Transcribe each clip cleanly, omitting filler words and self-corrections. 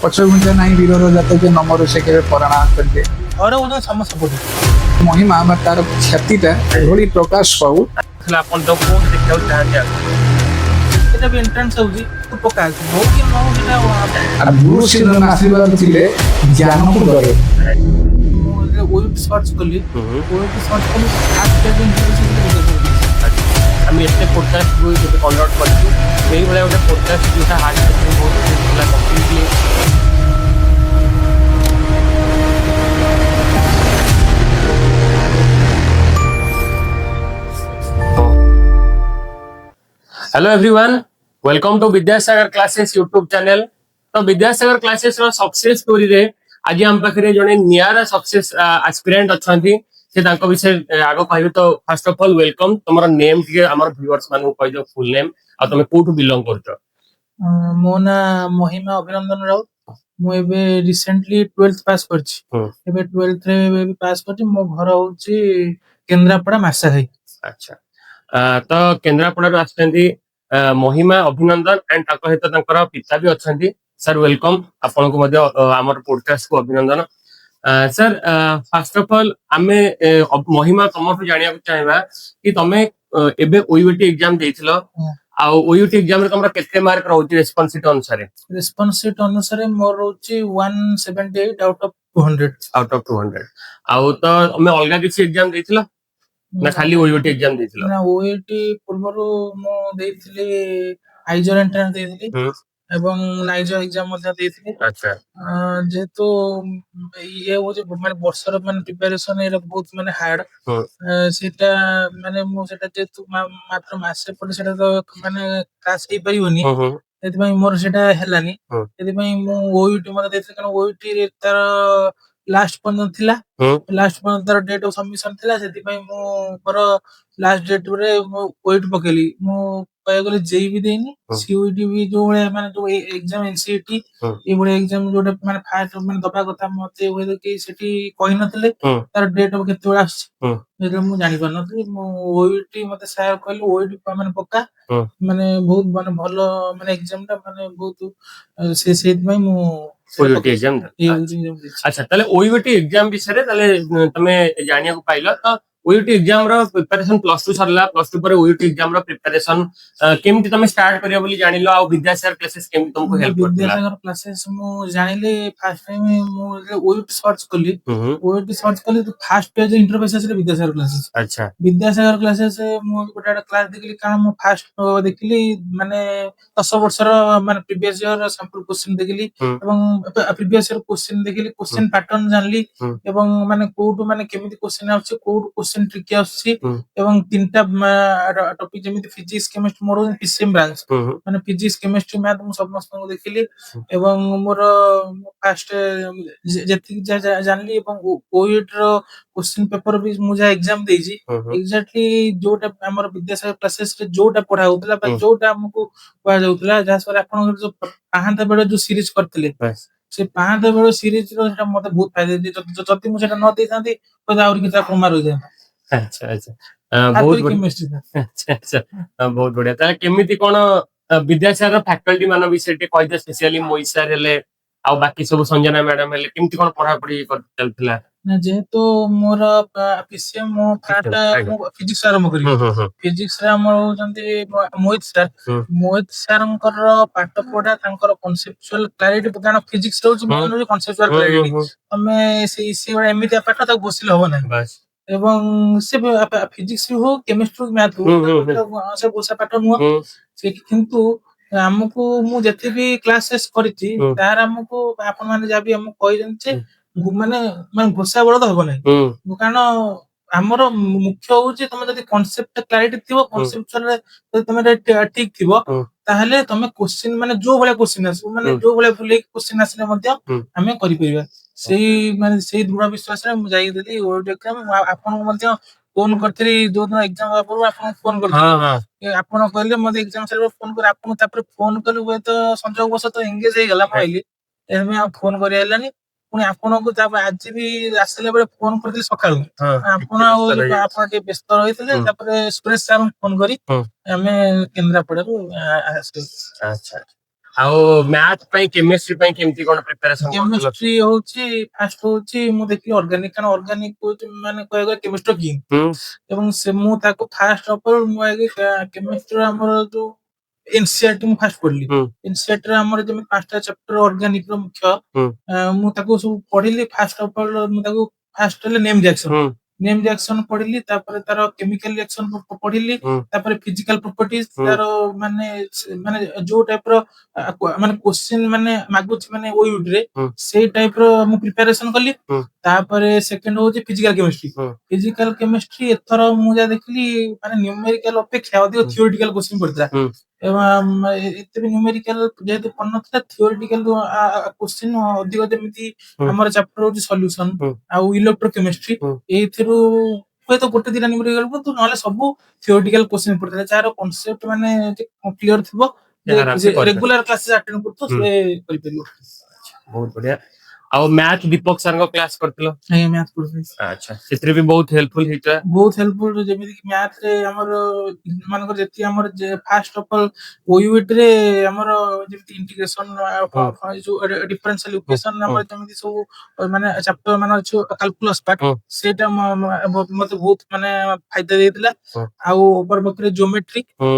ପଛଘୁଞ୍ଚା ନାହିଁ ବୀରର ଜାତ ଯେ ନମରୁ ସେ କେବେ ପରାଣା କରିଦିଏ। ଘରେ ଗୋଟେ ସମସ୍ତେ ପଢୁ ମହିମା ବା ତାର ଖ୍ୟାତିଟା ଏଭଳି ପ୍ରକାଶ ପାଉ। ଆପଣ ତ କୋଉଠି ଦେଖିବାକୁ ଚାହାନ୍ତି ଆଗକୁ ସେଟା ବି ଏଣ୍ଟ୍ରାନ୍ସ ହଉଛି ତୁ ପକା ହଉ କି ନ ହଉ ସେଟା ଆଉ ଗୁରୁ ସିଂହର ଆଶୀର୍ବାଦ ଥିଲେ ଜ୍ଞାନକୁ ଡରେ। ମୁଁ ୱେବ୍ ସର୍ଚ୍ଚ କଲି ୱେବ୍ ସର୍ଚ୍ଚ କଲି ଫାର୍ଷ୍ଟ ପେଜ୍ ଆମେ ଏତେ ପୋଡକାଷ୍ଟକୁ ଗୋଟେ କନଭର୍ଟ କରିଛୁ ସେଇଭଳିଆ ଗୋଟେ ପୋଡକାଷ୍ଟ ଯୋଉଟା ହାର୍ଟ ବହୁତ completely hello everyone welcome to Vidyasagar classes YouTube channel. तो विद्यासागर क्लासेस रो सक्सेस स्टोरी रे आज हम पाखरे जने नियारा सक्सेस एस्पिरेंट अछंती से तांको विषय आगो कहबे। तो फर्स्ट ऑफ ऑल वेलकम तमरो नेम के हमर व्यूअर्स मानु कहि दो फुल नेम आ तमे कोठु बिलोंग करछो। मो ना महिमा अभिनंदन राउत मु एबे रिसेंटली 12th पास करछि। एबे 12th रे भी पास करछि। मो घर होछि केंद्रापड़ा मासाघाई। अच्छा तो केंद्रापड़ा रो आछंती महिमा अभिनंदन एंड ताको हेत तांकर पिता भी अछंती। सर वेलकम आपन को मध्ये हमर पॉडकास्ट को अभिनंदन। सर फर्स्ट ऑफ ऑल आमे महिमा तमठु जानिया को चाहेबा कि तमे एबे ओयूटी एग्जाम देथिलो आ ओयूटी एग्जाम रे तमरा केते मार्क रहउची रेस्पोंसिबिलिटी अनुसार मोर रहउची 178 आउट ऑफ 200 आउट ऑफ 200 आ तो हमें अलगा किसी एग्जाम देथिलो ना खाली ओयूटी एग्जाम देथिलो ना ओयूटी पूर्वरो मो देथिली आइजर एंट्रेंस देथिली एवं नाइजर एग्जाम मध्ये देथिली। अच्छा जेहेतु ये हो जे माने वर्षर माने प्रिपरेशन एरा बहुत माने हार्ड सेटा माने मो सेटा जेतु मात्र मासे पडे सेटा तो माने क्लास हे परियोनी एति भाई मोर सेटा हेलानी एति भाई मु ओयूटी मध्ये देथिली कारण ओयूटी रे तार लास्ट पर्यंत थिला लास्ट पर्यंत तार डेट ऑफ सबमिशन थिला सेति भाई मु पर लास्ट डेट रे मु ओयूटी पकेली मु पाय गले जेई भी देनी सीयूटी भी जो बळे माने जो एग्जाम एनसीईटी ए बळे एग्जाम जोटे माने फास्ट माने दबा कथा मते होय कि सेठी कहि नथिले तार डेट ऑफ केते बळे आछि जेते मु जानि पार नथि। मु ओयूटी मते सायर कहले ओयूटी माने पक्का माने बहुत माने भलो माने एग्जाम ता माने बहुत से सेति भाई मु ओयूटी एग्जाम। अच्छा ताले ओयूटी एग्जाम विषय ताले तमे जानिया को पाइलो। तो ओयूटी एग्जाम रो प्रिपरेशन प्लस 2 सरला प्लस 2 पर ओयूटी एग्जाम रो प्रिपरेशन केमति तमे स्टार्ट करियो बोली जानिलो आ विद्यासागर क्लासेस केमति तुमको हेल्प करथिला। विद्यासागर क्लासेस मु जानिले फर्स्ट टाइम मु ओयूटी सर्च कली तो फर्स्ट पेज इंटरफेस रे विद्यासागर क्लासेस। अच्छा विद्यासागर क्लासेस मु गोटा क्लास देखली कारण मु फर्स्ट देखली माने 10 वर्ष रो माने प्रीवियस ईयर सैंपल क्वेश्चन देखली एवं प्रीवियस ईयर क्वेश्चन देखली क्वेश्चन पैटर्न जानली एवं माने कोटु माने केमिति क्वेश्चन आउछि कोटु क्वेश्चन ट्रिक आउछि एवं तीनटा टॉपिक जेमिति फिजिक्स केमिस्ट्री मोर पीसीएम ब्रांच माने फिजिक्स केमिस्ट्री मैथ मु समस्त को देखली एवं मोर फर्स्ट जेति जानली एवं ओयूटी रो क्वेश्चन पेपर भी मु जा एग्जाम देजी एग्जैक्टली जोटा हमर विद्यासागर क्लासेस रे जोटा पढा होतला बा जोटा हमको पढा जाउतला जा सर आपन जो पाहांता बेले जो सीरीज करथिले से पाहांता बेले सीरीज रो सेटा मते बहुत फायदा दे जति मु सेटा न देई थांती तो और किता कुमार हो जाय। अच्छा अच्छा बहुत बढ़िया। अच्छा अच्छा बहुत बढ़िया ताले केमिति कोन विद्यासागर फैकल्टी मानो विषय टे कहि दे स्पेशली मोइसर हेले आ बाकी सब संजना मैडम हेले केमिति कोन पढा पढी कर चलथिला ना जेहेतु मोर पीसीएम मो फाटा फिजिक्स आरंभ करी फिजिक्स रे हमर होचंती मोहित सरंकर पाठ पढा तांकर कॉन्सेप्चुअल क्लैरिटी कारण फिजिक्स रो मेन कॉन्सेप्चुअल क्लैरिटी हमें से एमिति पाठ तक बसिल हो ना बस एवं से फिजिक्स हो केमिस्ट्री मैथ हो से गोसा पाठ नु से किंतु हमको मु जति भी क्लासेस करिछि तार हमको आपन माने जाबी हम कहि जंचे माने माने घोषा बळद होबो नै कारण हमर मुख्य होउछि तमे जदि कांसेप्ट क्लैरिटी थिबो कांसेप्चुअल रे तमे ठीक थिबो ताहले तमे क्वेश्चन माने जो बळे क्वेश्चन आसो माने जो बळे फुले क्वेश्चन आसले मध्य हमें करि परिबा सेही माने सेही दृढ़ विश्वास रे मु जाई देली ओड एग्जाम आपन मध्य फोन करथि जो दिन एग्जाम पर आपन फोन करथि आपन कहले मते एग्जाम से फोन कर आपन तापर फोन कलु होय तो संजोग बस तो एंगेज हे गला पाइली एमे आ फोन करि आइलानी पुनी आपन को तापर आज भी आसले बेले फोन करथि सकाळू आपन आपन के व्यस्त रहितले तापर सुरेश सर फोन करी हमें केंद्रापड़ा रो अच्छा ଆଉ ମ୍ୟାଥ ପାଇଁ କେମିଷ୍ଟ୍ରି ପାଇଁ କେମିତି କଣ ପ୍ରିପାରେସନ କରୁଥିଲ? କେମିଷ୍ଟ୍ରି ହଉଛି ଫାଷ୍ଟ ହଉଛି ମୁଁ ଦେଖିଲି ଅର୍ଗାନିକ, କାରଣ ଅର୍ଗାନିକ ହଉଛି ମାନେ କହିବାକୁ ଗଲେ କେମିଷ୍ଟ୍ରି କିଙ୍ଗ। ହୁଁ ଏବଂ ସେ ମୁଁ ତାକୁ ଫାଷ୍ଟ ଅଫ୍ ଅଲ୍ ମୁଁ ଆଗେ କେମିଷ୍ଟ୍ରି ଆମର ଯୋଉ ଏନସିଆରଟି ମୁଁ ଫାଷ୍ଟ ପଢିଲି। ହୁଁ ଏନସିଆରଟି ରେ ଆମର ଯେମିତି 5ଟା ଚାପ୍ଟର ଅର୍ଗାନିକ ର ମୁଖ୍ୟ, ହୁଁ ମୁଁ ତାକୁ ସବୁ ପଢିଲି। ଫାଷ୍ଟ ଅଫ୍ ଅଲ୍ ମୁଁ ତାକୁ ଫାଷ୍ଟ ହେଲେ ନେମ୍ ରିଆକ୍ସନ, ହୁଁ ନେମ୍ ରିଆକ୍ସନ ପଢିଲି, ତାପରେ ତାର କେମିକାଲ ରିଆକ୍ସନ ପଢିଲି, ହୁଁ ତାପରେ ଫିଜିକାଲ ପ୍ରପର୍ଟିଜ ହୁଁ ତାର ମାନେ ମାନେ ଯୋଉ ଟାଇପ ର ମାନେ କୋଶ୍ଚିନ୍ ମାନେ ମାଗୁଛି ମାନେ ଓୟୁଟି ରେ, ହୁଁ ସେଇ ଟାଇପ ର ମୁଁ ପ୍ରିପାରେସନ କଲି। ହୁଁ ତାପରେ ସେକେଣ୍ଡ ହଉଛି ଫିଜିକାଲ କେମିଷ୍ଟ୍ରି। ହୁଁ ଫିଜିକାଲ କେମିଷ୍ଟ୍ରି ଏଥର ମୁଁ ଯାହା ଦେଖିଲି ମାନେ ନ୍ୟୁମେରିକାଲ ଅପେକ୍ଷା ଅଧିକ ହୁଁ ଥିଓରିଟିକାଲ କୋଶ୍ଚିନ୍ ପଡିଥିଲା। ହୁଁ ଏବଂ ଏତେ ବି ନ୍ୟୁମେରିକାଲ ଯେହେତୁ ପଡିନଥିଲା, ଥିଓରିଟିକାଲ କୋଶ୍ଚିନ୍ ଅଧିକ, ଯେମିତି ହୁଁ ଆମର ଚାପ୍ଟର ହଉଛି ସଲ୍ୟୁସନ ହୁଁ ଆଉ ଇଲେକ୍ଟ୍ରୋକେମିଷ୍ଟ୍ରି। ହୁଁ ଏଇଥିରୁ ହୁଏତ ଗୋଟେ ଦିଟା ନ୍ୟୁମେରିକାଲ ପଡୁ, ନହେଲେ ସବୁ ଥିଓରିଟିକାଲ କୋଶ୍ଚିନ୍ ପଡିଥିଲା। ଯାହାର କନସେପ୍ଟ ମାନେ କ୍ଲିୟର ଥିବ, ସେ ଆରାମସେ କରିପାରିବ। ରେଗୁଲାର କ୍ଲାसेସ୍ ଆଟେଣ୍ଡ କରୁଥିବ, ହୁଁ ସେ କରିପାରିବ। ବହୁତ ବଢିଆ। ଆଉ ମ୍ୟାଥ ଦୀପକ ସାରଙ୍କ କ୍ଲାସ କରିଥିଲ? ଆଜ୍ଞା, ମ୍ୟାଥ ପଢୁଥିଲି। ଆଚ୍ଛା, ସେଥିରେ ବି ବହୁତ ହେଲ୍ପଫୁଲ ହେଇଥିଲା। ବହୁତ ହେଲ୍ପଫୁଲ। ଯେମିତି କି ମ୍ୟାଥ ରେ ଆମର ମାନଙ୍କର ଯେତିକି ଆମର ଫାଷ୍ଟ ଅଫ ଅଲ୍ ଓୟୁଇଟି ରେ ଆମର ଯେମିତି ଇଣ୍ଟିଗ୍ରେସନ, ହୁଁ ଯୋଉ ଡିଫରେନ୍ସିଆଲ ହୁଁ ଇକ୍ୱେସନ, ହୁଁ ଆମର ଯେମିତି ସବୁ ମାନେ ଚାପ୍ଟର ମାନେ ଅଛି କାଲକୁଲସ ପାର୍ଟ, ହୁଁ ସେଇଟା ମତେ ବହୁତ ମାନେ ଫାଇଦା ଦେଇଥିଲା। ହୁଁ ଆଉ ପରବର୍ତ୍ତୀରେ ଜୋମେଟ୍ରି, ହୁଁ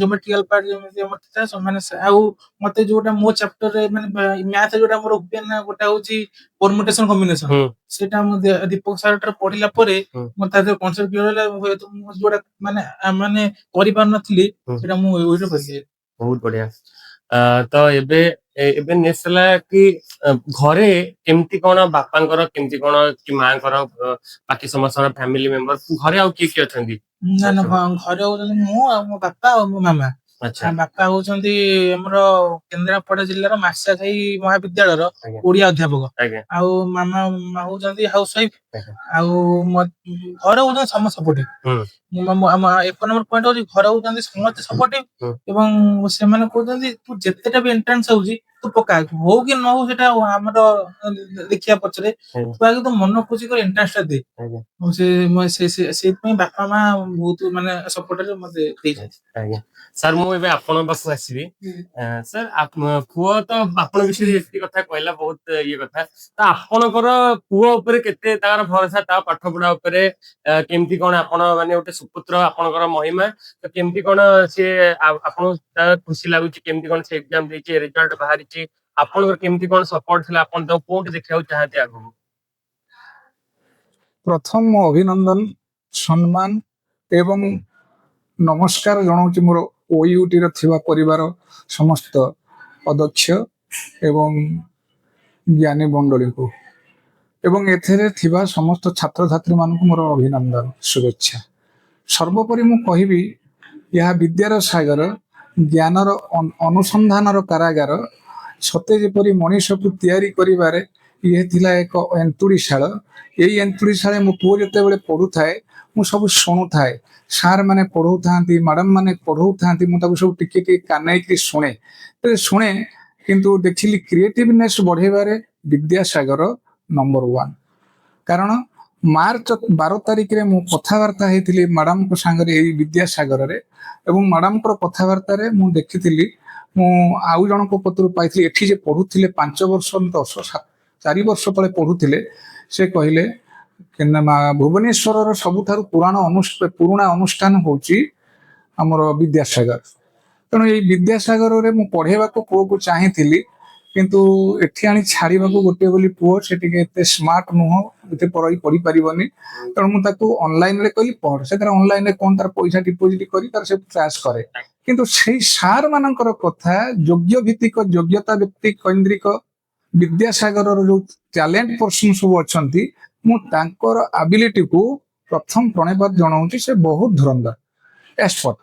ଜୋମେଟ୍ରିକାଲ ପାର୍ଟ ଯେମିତି ଆମର ଥିଲା ମାନେ ଆଉ ମତେ ଯୋଉଟା ମୋ ଚାପ୍ଟରରେ ମାନେ ମ୍ୟାଥ ଯୋଉଟା ମୋର ଓପିନିୟନ ଗୋଟେ ହଉଛି ପରମୁଟେସନ କମ୍ବିନେସନ, ହୁଁ ସେଇଟା ମୁଁ ଦୀପକ ସାର୍ ଠାରୁ ପଢିଲା ପରେ ହୁଁ ମତେ ତା ଦେହରେ କନସେପ୍ଟ କ୍ଲିୟର ହେଲା। ହୁଏତ ମୁଁ ଯୋଉଟା ମାନେ ମାନେ କରିପାରୁନଥିଲି, ହୁଁ ସେଇଟା ମୁଁ ଏଇଟା କରିଲି। ବହୁତ ବଢିଆ। ତ ଏବେ ଏବେ ନେକ୍ସଟ ହେଲା କି ଘରେ କେମିତି କଣ, ବାପାଙ୍କର କେମିତି କଣ, କି ମାଙ୍କର, ବାକି ସମସ୍ତଙ୍କର ଫ୍ୟାମିଲି ମେମ୍ବର ଘରେ ଆଉ କିଏ କିଏ ଅଛନ୍ତି? ନା ନା, ଘରେ ହଉଛନ୍ତି ମୁଁ ଆଉ ମୋ ବାପା ଆଉ ମୋ ମାମା। ଆଚ୍ଛା ବାପା ହଉଛନ୍ତି ଆମର କେନ୍ଦ୍ରାପଡା ଜିଲ୍ଲାର ମାର୍ଶାଘାଇ ମହାବିଦ୍ୟାଳୟର ଆଜ୍ଞା ଓଡିଆ ଅଧ୍ୟାପକ। ଆଜ୍ଞା ଆଉ ମାମା ହଉଛନ୍ତି ହାଉସ ୱାଇଫ। ଆଜ୍ଞା ଆଉ ଘରେ ହଉଛନ୍ତି ସମସ୍ତେ ସପୋର୍ଟିଭ। ହୁଁ ଏକ ନମ୍ବର ପଏଣ୍ଟ ହଉଛି ଘରେ ହଉଛନ୍ତି ସମସ୍ତେ ସପୋର୍ଟିଭ। ହୁଁ ଏବଂ ସେମାନେ କହୁଛନ୍ତି ତୁ ଯେତେଟା ବି ଏଣ୍ଟ୍ରାନ୍ସ ହଉଛି ତୁ ପକା, ହଉ କି ନ ହଉ ସେଟା ଆମର ଦେଖିବା ପଛରେ, ଆଜ୍ଞା ତୁ ଆগে ତୋ ମନ ଖୁସି କରି ଏଣ୍ଟ୍ରାନ୍ସ ଟା ଦେ। ଆଜ୍ଞା ସେଇଥିପାଇଁ ବାପା ମା ବହୁତ ମାନେ ସପୋର୍ଟରେ ମତେ ଦେଇଛନ୍ତି। ଆଜ୍ଞା। ସାର୍ ମୁଁ ଏବେ ଆପଣଙ୍କ ପାଖକୁ ଆସିବି। ସାର୍ ପୁଅ ତ ଆପଣ ବିଷୟରେ ଏତିକି କଥା କହିଲା, ବହୁତ ଇଏ କଥା। ତ ଆପଣଙ୍କର ପୁଅ ଉପରେ କେତେ ତାର ଭରସା, ତା ପାଠ ପଢା ଉପରେ କେମିତି କଣ, ଆପଣ ମାନେ ଗୋଟେ ସୁପୁତ୍ର, ଆପଣଙ୍କର ମହିମା, ତ କେମିତି କଣ ସିଏ ଆପଣଙ୍କୁ ତା ଖୁସି ଲାଗୁଛି, କେମିତି କଣ ସେ ଏକ୍ଜାମ ଦେଇଛି, ରେଜଲ୍ଟ ବାହାରିଛି, ଆପଣଙ୍କର କେମିତି କଣ ସପୋର୍ଟ ଥିଲା, ଆପଣ ତାକୁ କୋଉଠି ଦେଖିବାକୁ ଚାହାନ୍ତି ଆଗକୁ? ପ୍ରଥମ ମୋ ଅଭିନନ୍ଦନ, ସମ୍ମାନ ଏବଂ ନମସ୍କାର ଜଣାଉଛି ମୋର ଓୟୁଟିର ଥିବା ପରିବାର ସମସ୍ତ ଅଧ୍ୟକ୍ଷ ଏବଂ ଜ୍ଞାନୀ ମଣ୍ଡଳୀଙ୍କୁ, ଏବଂ ଏଥିରେ ଥିବା ସମସ୍ତ ଛାତ୍ରଛାତ୍ରୀମାନଙ୍କୁ ମୋର ଅଭିନନ୍ଦନ, ଶୁଭେଚ୍ଛା। ସର୍ବୋପରି ମୁଁ କହିବି, ଏହା ବିଦ୍ୟାର ସାଗର, ଜ୍ଞାନର ଅନୁସନ୍ଧାନର କାରାଗାର। ସତେ ଯେପରି ମଣିଷକୁ ତିଆରି କରିବାରେ ଇଏ ଥିଲା ଏକ ଏନ୍ତୁଡ଼ିଶାଳ। ଏଇ ଏନ୍ତୁଡ଼ିଶାଳେ ମୋ ପୁଅ ଯେତେବେଳେ ପଢୁଥାଏ, ମୁଁ ସବୁ ଶୁଣୁଥାଏ। ସାର୍ ମାନେ ପଢଉଥାନ୍ତି, ମ୍ୟାଡମ ମାନେ ପଢଉଥାନ୍ତି, ମୁଁ ତାକୁ ସବୁ ଟିକେ ଟିକେ କାନେଇକି ଶୁଣେ। କିନ୍ତୁ ଦେଖିଲି କ୍ରିଏଟିଭନେସ୍ ବଢେଇବାରେ ବିଦ୍ୟାସାଗର ନମ୍ବର 1। କାରଣ ମାର୍ଚ୍ଚ 12 ତାରିଖରେ ମୁଁ କଥାବାର୍ତ୍ତା ହେଇଥିଲି ମ୍ୟାଡମଙ୍କ ସାଙ୍ଗରେ ଏଇ ବିଦ୍ୟାସାଗରରେ, ଏବଂ ମ୍ୟାଡମଙ୍କର କଥାବାର୍ତ୍ତାରେ ମୁଁ ଦେଖିଥିଲି, ମୁଁ ଆଉ ଜଣଙ୍କ ପତ୍ରରୁ ପାଇଥିଲି, ଏଠି ଯେ ପଢୁଥିଲେ 5 ବର୍ଷ 4 ବର୍ଷ ତଳେ ପଢୁଥିଲେ, ସେ କହିଲେ ଭୁବନେଶ୍ୱରର ସବୁଠାରୁ ପୁରୁଣା ଅନୁଷ୍ଠାନ ହଉଛି ଆମର ବିଦ୍ୟାସାଗର। ତେଣୁ ଏଇ ବିଦ୍ୟାସାଗରରେ ମୁଁ ପଢେଇବାକୁ ପୁଅକୁ ଚାହିଁଥିଲି, କିନ୍ତୁ ଏଠି ଆଣି ଛାଡିବାକୁ ଗୋଟେ ବୋଲି ପୁଅ, ସେ ଟିକେ ଏତେ ସ୍ମାର୍ଟ ନୁହଁ, ଏତେ ପଢି ପାରିବନି। ତେଣୁ ମୁଁ ତାକୁ ଅନଲାଇନରେ କହିଲି ପଢ। ସେଥିରେ ଅନଲାଇନରେ କଣ ତାର ପଇସା ଡିପୋଜିଟ କରି ତାର ସେ କ୍ଲାସ କରେ। କିନ୍ତୁ ସେଇ ସାର୍ ମାନଙ୍କର କଥା, ଯୋଗ୍ୟ ଭିତ୍ତିକ, ଯୋଗ୍ୟତା ବ୍ୟକ୍ତି କୈନ୍ଦ୍ରିକ ବିଦ୍ୟାସାଗରର ଯୋଉ ଟ୍ୟାଲେଣ୍ଟ ପର୍ସନ ସବୁ ଅଛନ୍ତି, ମୁଁ ତାଙ୍କର ଆବିଲିଟିକୁ ପ୍ରଥମ ପ୍ରଣୟବାଦ ଜଣାଉଛି। ସେ ବହୁତ ଧୁରନ୍ଧର, ଏକ୍ସପର୍ଟ।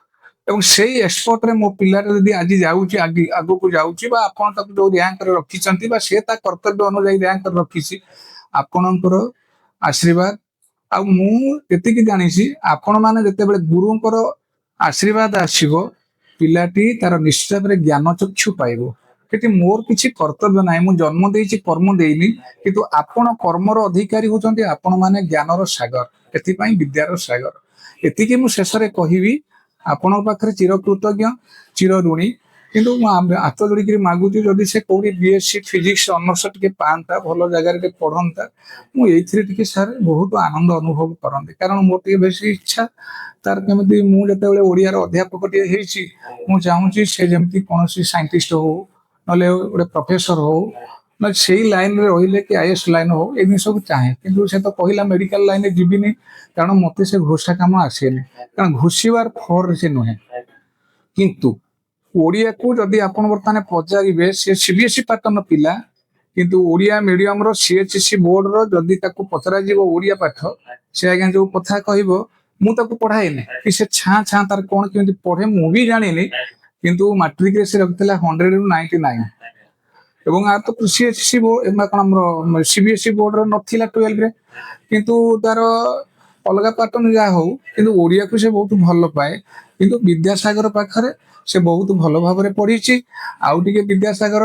ଏବଂ ସେଇ ଏକ୍ସପର୍ଟରେ ମୋ ପିଲାଟା ଯଦି ଆଜି ଯାଉଛି, ଆଗକୁ ଯାଉଛି, ବା ଆପଣ ତାକୁ ଯୋଉ ର୍ୟାଙ୍କରେ ରଖିଛନ୍ତି, ବା ସେ ତା କର୍ତ୍ତବ୍ୟ ଅନୁଯାୟୀ ର୍ୟାଙ୍କରେ ରଖିଛି, ଆପଣଙ୍କର ଆଶୀର୍ବାଦ। ଆଉ ମୁଁ ଏତିକି ଜାଣିଛି, ଆପଣ ମାନେ ଯେତେବେଳେ ଗୁରୁଙ୍କର ଆଶୀର୍ବାଦ ଆସିବ, ପିଲାଟି ତାର ନିଶ୍ଚିତ ଭାବରେ ଜ୍ଞାନ ଚକ୍ଷୁ ପାଇବ। ସେଠି ମୋର କିଛି କର୍ତ୍ତବ୍ୟ ନାହିଁ, ମୁଁ ଜନ୍ମ ଦେଇଛି, କର୍ମ ଦେଇନି, କିନ୍ତୁ ଆପଣ କର୍ମର ଅଧିକାରୀ ହଉଛନ୍ତି ଆପଣ ମାନେ ଜ୍ଞାନର ସାଗର, ଏଥିପାଇଁ ବିଦ୍ୟାର ସାଗର। ଏତିକି ମୁଁ ଶେଷରେ କହିବି, ଆପଣଙ୍କ ପାଖରେ ଚିରକୃତଜ୍ଞ, ଚିର ଋଣୀ। କିନ୍ତୁ ମୁଁ ହାତ ଯୋଡ଼ିକିରି ମାଗୁଛି ଯଦି ସେ କୋଉଠି ବିଏସସି ଫିଜିକ୍ସ ଅନର୍ସ ଟିକେ ପାଆନ୍ତା, ଭଲ ଜାଗାରେ ଟିକେ ପଢନ୍ତା, ମୁଁ ଏଇଥିରେ ଟିକେ ସାର୍ ବହୁତ ଆନନ୍ଦ ଅନୁଭବ କରନ୍ତି। କାରଣ ମୋର ଟିକେ ବେଶୀ ଇଚ୍ଛା ତାର କେମିତି, ମୁଁ ଯେତେବେଳେ ଓଡ଼ିଆର ଅଧ୍ୟାପକ ଟିକେ ହେଇଛି, ମୁଁ ଚାହୁଁଛି ସେ ଯେମିତି କୌଣସି ସାଇଣ୍ଟିଷ୍ଟ ହଉ, ନହେଲେ ଗୋଟେ ପ୍ରଫେସର ହଉ, ନହେଲେ ସେଇ ଲାଇନରେ ରହିଲେ କି ଆଇଏଏସ୍ ଲାଇନ ହଉ, ଏ ଜିନିଷକୁ ଚାହେଁ। କିନ୍ତୁ ସେ ତ କହିଲା ମେଡିକାଲ ଲାଇନରେ ଯିବିନି, କାରଣ ମତେ ସେ ଘୋଷା କାମ ଆସେନି, କାରଣ ଘୋଷିବାର ଫର ସେ ନୁହେଁ। କିନ୍ତୁ ଓଡ଼ିଆକୁ ଯଦି ଆପଣ ବର୍ତ୍ତମାନ ପଚାରିବେ, ସେ ସିବିଏସ୍ଇ ପାଟର୍ନ ପିଲା, କିନ୍ତୁ ଓଡ଼ିଆ ମିଡିୟମର ସିଏଚ୍ଏସ୍ଇ ବୋର୍ଡର ଯଦି ତାକୁ ପଚରାଯିବ ଓଡ଼ିଆ ପାଠ, ସେ ଆଜ୍ଞା ଯୋଉ କଥା କହିବ, ମୁଁ ତାକୁ ପଢାଏନି କି ସେ ଛାଁ ଛାଁ ତାର କଣ କେମିତି ପଢେ ମୁଁ ବି ଜାଣିନି, କିନ୍ତୁ ମାଟ୍ରିକରେ ସେ ରଖିଥିଲା 100 ରୁ 99 ଏବଂ ଆର ତ ସିଏଚ୍ଏସ୍ଇ ବୋର୍ଡ କଣ ଆମର ସିବିଏସ୍ଇ ବୋର୍ଡର ନଥିଲା 12 ରେ, କିନ୍ତୁ ତାର ଅଲଗା ପାଟର୍ନ ଯାହା ହଉ, କିନ୍ତୁ ଓଡ଼ିଆକୁ ସେ ବହୁତ ଭଲ ପାଏ। କିନ୍ତୁ ବିଦ୍ୟାସାଗର ପାଖରେ ସେ ବହୁତ ଭଲ ଭାବରେ ପଢିଛି। ଆଉ ଟିକେ ବିଦ୍ୟାସାଗର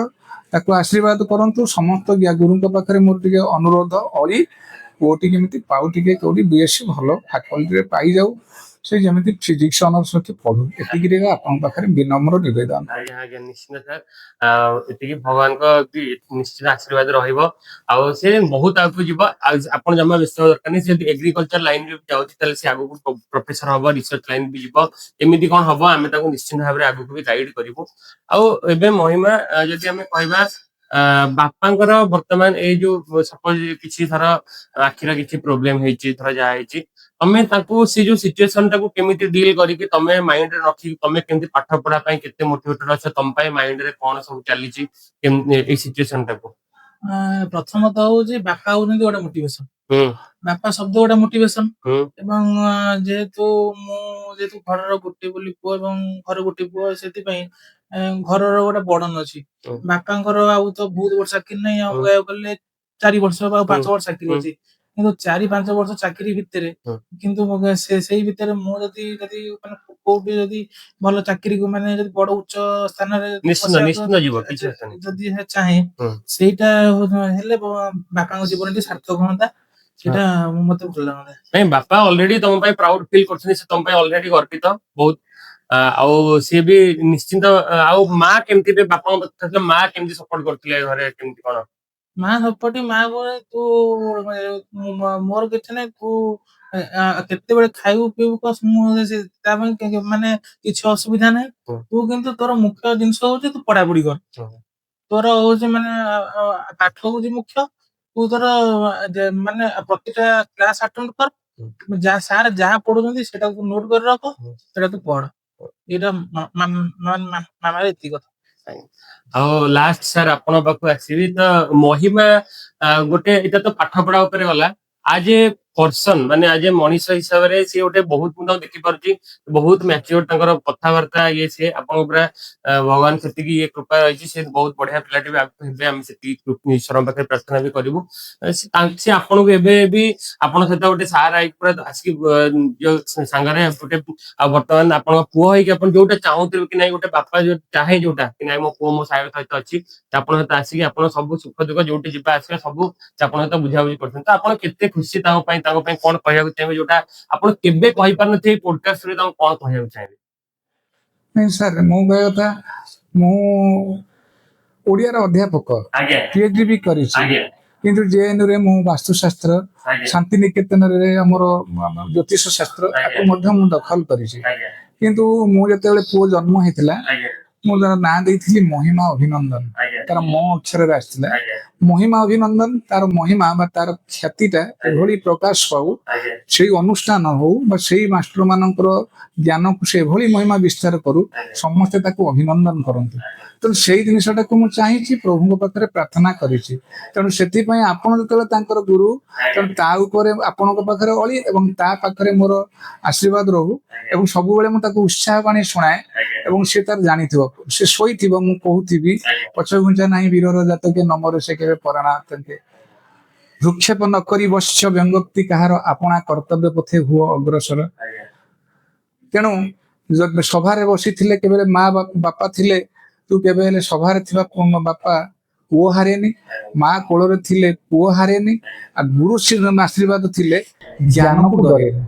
ତାକୁ ଆଶୀର୍ବାଦ କରନ୍ତୁ। ସମସ୍ତ ଗୁରୁଙ୍କ ପାଖରେ ମୋର ଟିକେ ଅନୁରୋଧ, ଅଳି ପୁଅଟି କେମିତି ପାଉ ଟିକେ କୋଉଠି ବିଏସସି ଭଲ ଫାକଲ୍ଟିରେ ପାଇଯାଉ, ସେ ଯେମିତି ଫିଜିକ୍ସ ଅନର୍ସ ରଖି ପଢୁ, ଏତିକିରେ ଆପଣଙ୍କ ପାଖରେ ବିନମ୍ର ନିବେଦନ। ଆଜ୍ଞା ଆଜ୍ଞା ନିଶ୍ଚିନ୍ତ ସାର୍, ଏତିକି ଭଗବାନଙ୍କ ବି ନିଶ୍ଚିତ ଆଶୀର୍ବାଦ ରହିବ। ଆଉ ସେ ବହୁତ ଆଗକୁ ଯିବ। ଆଉ ଆପଣ ଜମା ବ୍ୟସ୍ତ ହେବା ଦରକାର ନାହିଁ। ସେ ଯଦି ଏଗ୍ରିକଲଚର ଲାଇନରେ ଯାଉଛି ତାହେଲେ ସେ ଆଗକୁ ପ୍ରଫେସର ହବ, ରିସର୍ଚ୍ଚ ଲାଇନ ବି ଯିବ। ଏମିତି କଣ ହବ ଆମେ ତାକୁ ନିଶ୍ଚିନ୍ତ ଭାବରେ ଆଗକୁ ବି ଗାଇଡ କରିବୁ। ଆଉ ଏବେ ମହିମା ଯଦି ଆମେ କହିବା, ବାପାଙ୍କର ବର୍ତ୍ତମାନ ଏଇ ଯୋଉ ସପୋଜ କିଛି ଧର ଆଖିର କିଛି ପ୍ରୋବ୍ଲେମ ହେଇଛି, ଧର ଯାହା ହେଇଛି, ତମେ ତାକୁ ସେ ଯୋଉ ସିଚୁଏସନ ଟାକୁ କେମିତି ଡିଲ୍ କରିକି ତମେ ମାଇଣ୍ଡରେ ରଖିକି ତମେ କେମିତି ପାଠ ପଢା ପାଇଁ କେତେ ମୋଟିଭେଟେଡ ଅଛ, ତମ ପାଇଁ ମାଇଣ୍ଡରେ କଣ ସବୁ ଚାଲିଛି ଏଇ ସିଚୁଏସନ ଟାକୁ? ପ୍ରଥମତଃ ହଉଛି ବାପା ହଉଛନ୍ତି ଗୋଟେ ମୋଟିଭେସନ। ହୁଁ ବାପା ଶବ୍ଦ ଗୋଟେ ମୋଟିଭେସନ। ହୁଁ ଏବଂ ଯେହେତୁ ଘରର ଗୋଟେ ବୋଲି ପୁଅ ଏବଂ ଘର ଗୋଟେ ପୁଅ, ସେଥିପାଇଁ ଘରର ଗୋଟେ ବର୍ଡନ ଅଛି। ହୁଁ ବାପାଙ୍କର ଆଉ ତ ବହୁତ ବର୍ଷ ଚାକିରି ନାହିଁ, ଆଉ ହୁଁ କହିବାକୁ ଗଲେ 4 ବର୍ଷ ବା ହୁଁ 5 ବର୍ଷ ଚାକିରି ହୁଁ ଅଛି। କିନ୍ତୁ 4-5 ବର୍ଷ ଚାକିରି ଭିତରେ, ହୁଁ କିନ୍ତୁ ସେଇ ଭିତରେ ମୁଁ ଯଦି ମାନେ କୋଉଠି ଯଦି ଭଲ ଚାକିରି ମାନେ ଯଦି ବଡ ଉଚ୍ଚ ସ୍ଥାନରେ ନିଶ୍ଚିନ୍ତ ବସିବାକୁ ନିଶ୍ଚିନ୍ତ ଯିବ, କିଛି କଥା ନାହିଁ। ଯଦି ଚାହେଁ, ହୁଁ ସେଇଟା ହେଲେ ବାପାଙ୍କ ଜୀବନଟି ସାର୍ଥକ ହୁଅନ୍ତା। ସେଇଟା ମତେ ଭଲ ଲାଗନ୍ତା। ନାଇଁ, ବାପା ଅଲରେଡି ତମ ପାଇଁ ପ୍ରାଉଡ ଫିଲ୍ କରୁଛନ୍ତି, ସେ ତମ ପାଇଁ ଅଲରେଡି ଗର୍ବିତ ବହୁତ। ଆଉ ସିଏ ବି ନିଶ୍ଚିନ୍ତ। ଆଉ ମା କେମିତି, ବାପାଙ୍କ କଥା, ମା କେମିତି ସପୋର୍ଟ କରୁଥିଲେ ଘରେ, କେମିତି କଣ? ମା ସପୋର୍ଟ, ମା କହେ ତୁ ମୋର କିଛି ନାହିଁ, ତୁ କେତେବେଳେ ଖାଇବୁ ପିଇବୁ କହ, ତା ପାଇଁ ମାନେ କିଛି ଅସୁବିଧା ନାହିଁ। ହୁଁ। ତୁ କିନ୍ତୁ ତୋର ମୁଖ୍ୟ ଜିନିଷ ହଉଛି ତୁ ପଢାପଢି କର। ତୋର ହଉଛି ମାନେ ପାଠ ହଉଛି ମୁଖ୍ୟ। ତୁ ତୋର ମାନେ ପ୍ରତିଟା କ୍ଲାସ ଆଟେଣ୍ଡ କର, ସାର୍ ଯାହା ପଢୁଛନ୍ତି ସେଟାକୁ ନୋଟ କରି ରଖ, ସେଟା ତୁ ପଢ। ଏଇଟା ମାମାର ଏତିକି କଥା। ଆଉ ଲାଷ୍ଟ ସାର୍ ଆପଣଙ୍କ ପାଖକୁ ଆସିବି ତ, ମହିମା ଗୋଟେ, ଏଇଟା ତ ପାଠ ପଢା ଉପରେ ଗଲା, ଆଜ ଏ ପର୍ସନ ମାନେ ଆଜ ଏ ମଣିଷ ହିସାବରେ ସିଏ ଗୋଟେ ବହୁତ, ମୁଁ ତାଙ୍କୁ ଦେଖିପାରୁଛି ବହୁତ ମ୍ୟାଚିଓର, ତାଙ୍କର କଥାବାର୍ତ୍ତା ଇଏ ସିଏ, ଆପଣଙ୍କ ପୁରା ଭଗବାନ ସେତିକି ଇଏ କୃପା ରହିଛି, ସେ ବହୁତ ବଢିଆ ପିଲାଟି ବି ଆଗକୁ ହେବେ, ଆମେ ସେତିକି ଈଶ୍ୱରଙ୍କ ପାଖରେ ପ୍ରାର୍ଥନା ବି କରିବୁ। ସେ ଆପଣଙ୍କୁ ଏବେ ବି ଆପଣଙ୍କ ସହିତ ଗୋଟେ ସାର୍ ଆଇକି ପୁରା ଆସିକି ଯୋଉ ସାଙ୍ଗରେ ଗୋଟେ, ଆଉ ବର୍ତ୍ତମାନ ଆପଣଙ୍କ ପୁଅ ହେଇକି ଆପଣ ଯୋଉଟା ଚାହୁଁଥିବେ କି ନାଇଁ, ଗୋଟେ ବାପା ଯୋଉ ଚାହେଁ ଯୋଉଟା କି ନାଇଁ ମୋ ପୁଅ ମୋ ସାଙ୍ଗ ସହିତ ଅଛି, ଆପଣଙ୍କ ସହିତ ଆସିକି ଆପଣ ସବୁ ସୁଖ ଦୁଃଖ ଯୋଉଠି ଯିବା ଆସିବା ସବୁ ଆପଣଙ୍କ ସହିତ ବୁଝାବୁଝି କରୁଛନ୍ତି, ତ ଆପଣ କେତେ ଖୁସି ତାଙ୍କ ପାଇଁ କଣ କହିବାକୁ ଚାହିଁବେ, ଯୋଉଟା ଆପଣ କେବେ କହିପାରୁନଥିବେ ପୋଡକାଷ୍ଟରେ, ତାଙ୍କୁ କଣ କହିବାକୁ ଚାହିଁବେ? ନାଇଁ ସାର୍, ମୋ କହିବା କଥା, ମୁଁ ଓଡ଼ିଆର ଅଧ୍ୟାପକ, ପିଏଚଡି ବି କରିଛି, କିନ୍ତୁ ଜେଏନୟୁ ରେ ମୁଁ ବାସ୍ତୁଶାସ୍ତ୍ର, ଶାନ୍ତିନିକେତନରେ ଆମର ଜ୍ୟୋତିଷ ଶାସ୍ତ୍ର, ତାକୁ ମଧ୍ୟ ମୁଁ ଦଖଲ କରିଛି। କିନ୍ତୁ ମୁଁ ଯେତେବେଳେ ପୁଅ ଜନ୍ମ ହେଇଥିଲା, ମୁଁ ତାର ନାଁ ଦେଇଥିଲି ମହିମା ଅଭିନନ୍ଦନ, ତାର ମୋ ଅକ୍ଷରରେ ଆସିଥିଲା ମହିମା ଅଭିନନ୍ଦନ। ତାର ମହିମା ବା ତାର ଖ୍ୟାତିଟା ଏଭଳି ପ୍ରକାଶ ପାଉ, ସେଇ ଅନୁଷ୍ଠାନ ହଉ ବା ସେଇ ମାଷ୍ଟର ମାନଙ୍କର ଜ୍ଞାନକୁ ସେଭଳି ମହିମା ବିସ୍ତାର କରୁ, ସମସ୍ତେ ତାକୁ ଅଭିନନ୍ଦନ କରନ୍ତୁ। ତେଣୁ ସେଇ ଜିନିଷଟାକୁ ମୁଁ ଚାହିଁଛି, ପ୍ରଭୁଙ୍କ ପାଖରେ ପ୍ରାର୍ଥନା କରିଛି। ତେଣୁ ସେଥିପାଇଁ ଆପଣ ଯେତେବେଳେ ତାଙ୍କର ଗୁରୁ, ତେଣୁ ତା ଉପରେ ଆପଣଙ୍କ ପାଖରେ ଅଳି ଏବଂ ତା ପାଖରେ ମୋର ଆଶୀର୍ବାଦ ରହୁ, ଏବଂ ସବୁବେଳେ ମୁଁ ତାକୁ ଉତ୍ସାହ ବାଣୀ ଶୁଣାଏ, ଏବଂ ସେ ତାର ଜାଣିଥିବ, ସେ ଶୋଇଥିବ ମୁଁ କହୁଥିବି, ପଛଘୁଞ୍ଚା ନାହିଁ ବୀରର ଜାତକେ, ନମରେ ସେ କେବେ ପରାଣା ଅଟକେ। ଭୃକ୍ଷେପ ନ କରି ବଶ୍ୟ ବ୍ୟଙ୍ଗୋକ୍ତି କାହାର, ଆପଣା କର୍ତ୍ତବ୍ୟ ପଥେ ହୁଅ ଅଗ୍ରସର। ତେଣୁ ସଭାରେ ବସିଥିଲେ କେବେ ମା ବାପା ଥିଲେ, ତୁ କେବେ ହେଲେ ସଭାରେ ଥିବା ବାପା ପୁଅ ହାରେନି, ମା କୋଳରେ ଥିଲେ ପୁଅ ହାରେନି, ଆଉ ଗୁରୁ ଆଶୀର୍ବାଦ ଥିଲେ ଜ୍ଞାନକୁ ଡରେନି।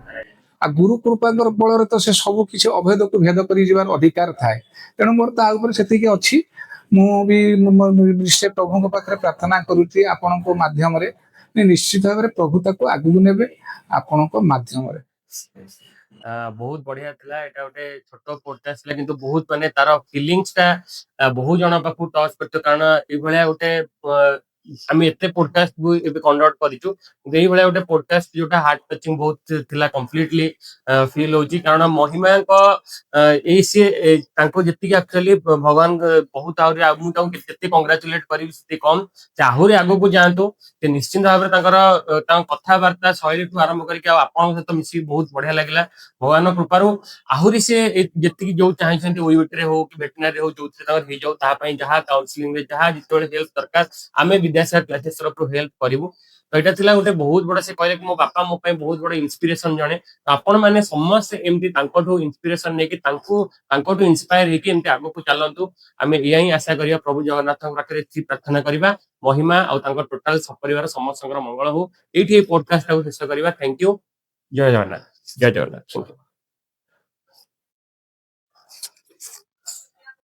आ गुरु कृपा बल तो से सब किसी अभेद को भेद कर अधिकार थाए तेणु मोर ता ऊपर सेतिके अछि मु भी निश्चय प्रभु पाखे प्रार्थना करुच्ची आपण माध्यम निश्चित भाव प्रभु ताको आगु नेबे आपण माध्यम बहुत बढ़िया थिला एटा गोटे छोट पॉडकास्ट थिला किंतु बहुत माने तार फीलिंग्स ता बहुत जन पाखु टच करतो कारण ए भलिया गोटे आम एते पॉडकास्ट भी एबे कंडक्ट करिचु एही भलिया गोटे पॉडकास्ट जोटा हार्ट टचिंग बहुत थिला कंप्लीटली फील होची कारण महिमा को एई से तांको जति एक्चुअली भगवान बहुत आउरी मु तांको केते कांग्रेचुलेट करी सेते कम चाहुरी आगो को जानतो ते निश्चित भाव तांकर कथा वार्ता शैली ठू आरंभ करके आपन सहित मिसी बहुत बढ़िया लागला भगवान कृपारू आहुरी से जति जो चाहिछन्ती ओईवटरे हो कि वेटनरी हो जो तांकर हे जाऊ ता पई जहा काउंसलिंग रे जहा जितोले हेल्प दरकार आमे विद्यासागर क्लासेस तरफ हेल्प करिवु तो एटा थिला गोटे बहुत बड़ा से कहले कि मो बापा मो पई बहुत बड़ा इंस्पिरेशन जणे आपण माने समस्त एमती तांकोठू इंस्पिरेशन ने कि तांकोठू इंस्पायर हे कि एमती आगो को चलंतु आमे एही आशा करिया प्रभु जगन्नाथ पाखरे प्रार्थना करिबा महिमा और तांकर टोटल सपरिवार समस्त मंगल हो एठी पॉडकास्ट को शेष करिबा थैंक यू जय जगन्नाथ थैंक यू